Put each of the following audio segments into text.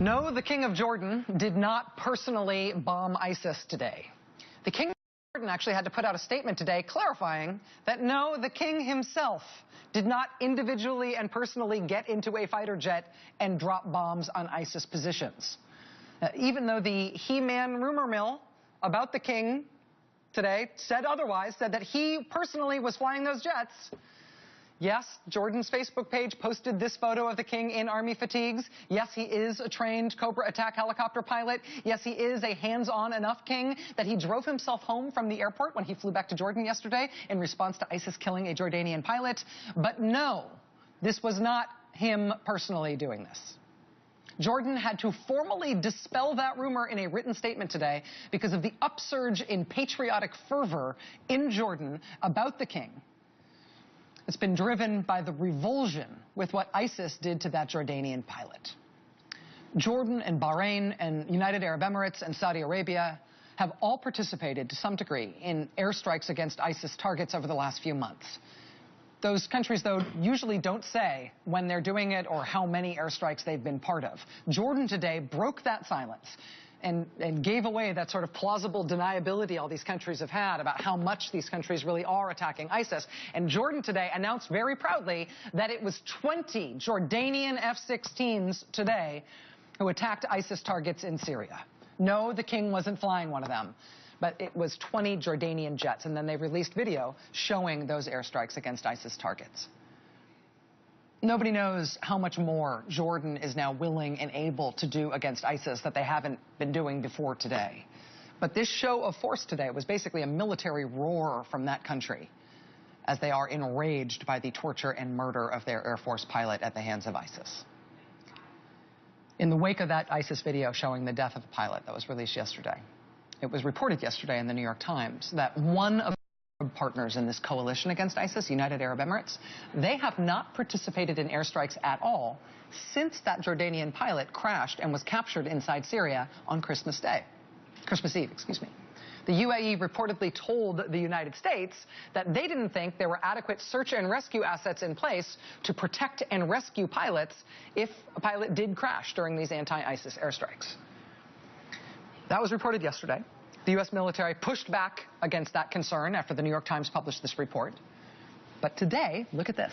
No, the King of Jordan did not personally bomb ISIS today. The King of Jordan actually had to put out a statement today clarifying that no, the king himself did not individually and personally get into a fighter jet and drop bombs on ISIS positions. Even though the He-Man rumor mill about the king today said otherwise, said that he personally was flying those jets. Yes, Jordan's Facebook page posted this photo of the king in army fatigues. Yes, he is a trained Cobra attack helicopter pilot. Yes, he is a hands-on enough king that he drove himself home from the airport when he flew back to Jordan yesterday in response to ISIS killing a Jordanian pilot. But no, this was not him personally doing this. Jordan had to formally dispel that rumor in a written statement today because of the upsurge in patriotic fervor in Jordan about the king. It's been driven by the revulsion with what ISIS did to that Jordanian pilot. Jordan and Bahrain and United Arab Emirates and Saudi Arabia have all participated to some degree in airstrikes against ISIS targets over the last few months. Those countries, though, usually don't say when they're doing it or how many airstrikes they've been part of. Jordan today broke that silence and gave away that sort of plausible deniability all these countries have had about how much these countries really are attacking ISIS. And Jordan today announced very proudly that it was 20 Jordanian F-16s today who attacked ISIS targets in Syria. No, the king wasn't flying one of them, but it was 20 Jordanian jets. And then they released video showing those airstrikes against ISIS targets. Nobody knows how much more Jordan is now willing and able to do against ISIS that they haven't been doing before today. But this show of force today was basically a military roar from that country as they are enraged by the torture and murder of their Air Force pilot at the hands of ISIS. In the wake of that ISIS video showing the death of a pilot that was released yesterday, it was reported yesterday in the New York Times that one of partners in this coalition against ISIS, United Arab Emirates, they have not participated in airstrikes at all since that Jordanian pilot crashed and was captured inside Syria on Christmas Eve, excuse me. The UAE reportedly told the United States that they didn't think there were adequate search and rescue assets in place to protect and rescue pilots if a pilot did crash during these anti-ISIS airstrikes. That was reported yesterday. The U.S. military pushed back against that concern after the New York Times published this report. But today, look at this.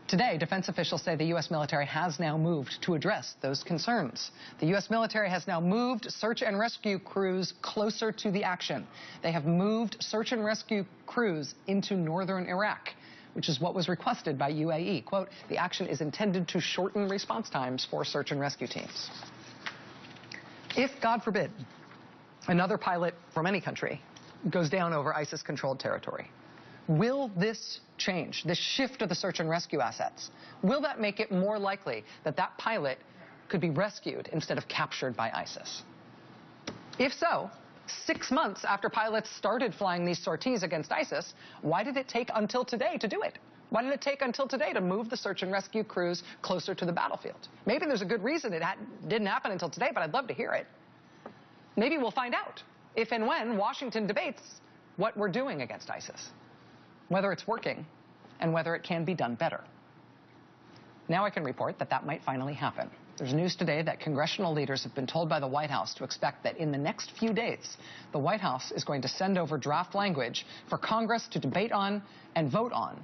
Today, defense officials say the U.S. military has now moved to address those concerns. The U.S. military has now moved search and rescue crews closer to the action. They have moved search and rescue crews into northern Iraq, which is what was requested by UAE. Quote, the action is intended to shorten response times for search and rescue teams. If, God forbid, another pilot from any country goes down over ISIS-controlled territory, will this change, this shift of the search and rescue assets, will that make it more likely that that pilot could be rescued instead of captured by ISIS? If so, 6 months after pilots started flying these sorties against ISIS, why did it take until today to do it? Why did it take until today to move the search and rescue crews closer to the battlefield? Maybe there's a good reason it didn't happen until today, but I'd love to hear it. Maybe we'll find out if and when Washington debates what we're doing against ISIS, whether it's working and whether it can be done better. Now I can report that that might finally happen. There's news today that congressional leaders have been told by the White House to expect that in the next few days, the White House is going to send over draft language for Congress to debate on and vote on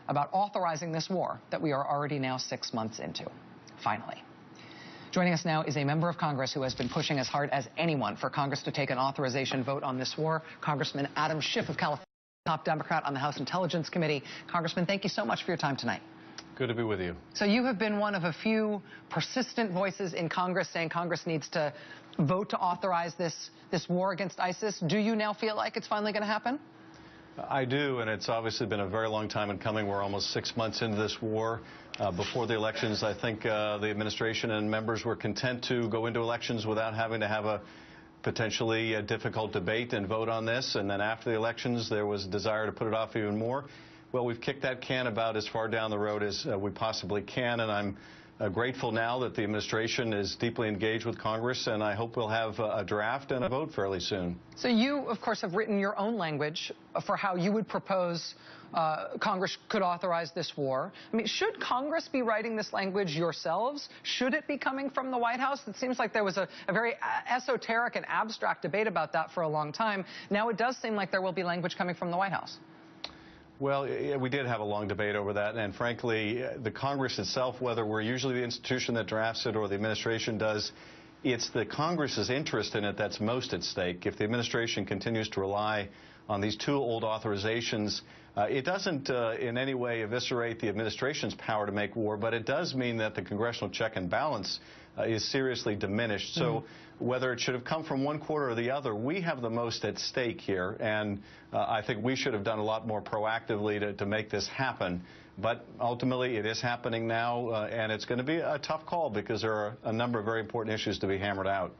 about authorizing this war that we are already now 6 months into, finally. Joining us now is a member of Congress who has been pushing as hard as anyone for Congress to take an authorization vote on this war, Congressman Adam Schiff of California, top Democrat on the House Intelligence Committee. Congressman, thank you so much for your time tonight. Good to be with you. So you have been one of a few persistent voices in Congress saying Congress needs to vote to authorize this war against ISIS. Do you now feel like it's finally going to happen? I do, and it's obviously been a very long time in coming. We're almost 6 months into this war. Before the elections, I think the administration and members were content to go into elections without having to have a potentially difficult debate and vote on this. And then after the elections, there was a desire to put it off even more. Well, we've kicked that can about as far down the road as we possibly can, and I'm grateful now that the administration is deeply engaged with Congress, and I hope we'll have a draft and a vote fairly soon. So you, of course, have written your own language for how you would propose Congress could authorize this war. I mean, should Congress be writing this language yourselves? Should it be coming from the White House? It seems like there was a very esoteric and abstract debate about that for a long time. Now it does seem like there will be language coming from the White House. Well, we did have a long debate over that, and frankly, the Congress itself, whether we're usually the institution that drafts it or the administration does, it's the Congress's interest in it that's most at stake. If the administration continues to rely on these two old authorizations, it doesn't in any way eviscerate the administration's power to make war, but it does mean that the congressional check and balance is seriously diminished. So whether it should have come from one quarter or the other, we have the most at stake here, and I think we should have done a lot more proactively to make this happen. But ultimately, it is happening now, and it's going to be a tough call because there are a number of very important issues to be hammered out.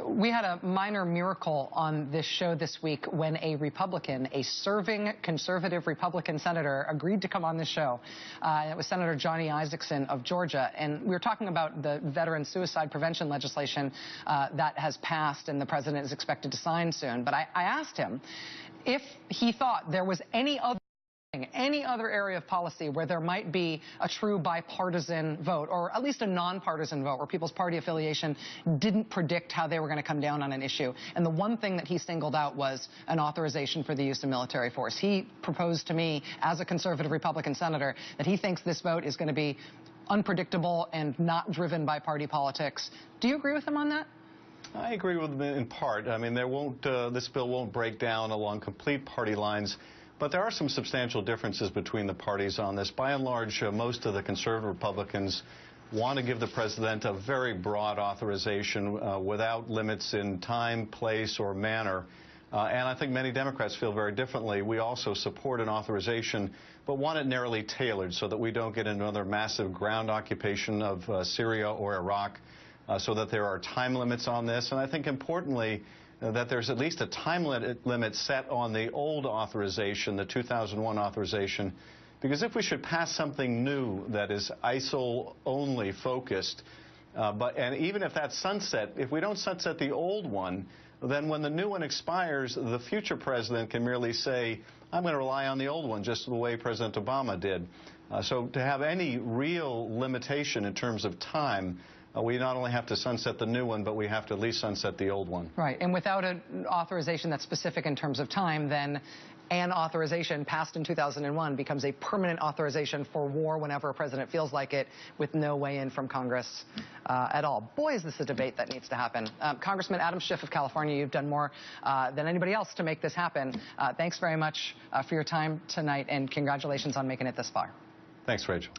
We had a minor miracle on this show this week when a Republican, a serving conservative Republican senator, agreed to come on this show. It was Senator Johnny Isakson of Georgia, and we were talking about the veteran suicide prevention legislation that has passed and the president is expected to sign soon. But I asked him if he thought there was any other area of policy where there might be a true bipartisan vote, or at least a nonpartisan vote, where people's party affiliation didn't predict how they were going to come down on an issue. And the one thing that he singled out was an authorization for the use of military force. He proposed to me, as a conservative Republican senator, that he thinks this vote is going to be unpredictable and not driven by party politics. Do you agree with him on that? I agree with him in part. I mean, this bill won't break down along complete party lines. But there are some substantial differences between the parties on this. By and large, most of the conservative Republicans want to give the president a very broad authorization without limits in time, place, or manner. And I think many Democrats feel very differently. We also support an authorization, but want it narrowly tailored so that we don't get another massive ground occupation of Syria or Iraq, so that there are time limits on this. And I think importantly, that there's at least a time limit set on the old authorization, the 2001 authorization, because if we should pass something new that is ISIL-only focused, and even if that's sunset, if we don't sunset the old one, then when the new one expires, the future president can merely say, I'm going to rely on the old one, just the way President Obama did. So to have any real limitation in terms of time, we not only have to sunset the new one, but we have to at least sunset the old one. Right. And without an authorization that's specific in terms of time, then an authorization passed in 2001 becomes a permanent authorization for war whenever a president feels like it, with no weigh-in from Congress at all. Boy, is this a debate that needs to happen. Congressman Adam Schiff of California, you've done more than anybody else to make this happen. Thanks very much for your time tonight, and congratulations on making it this far. Thanks, Rachel.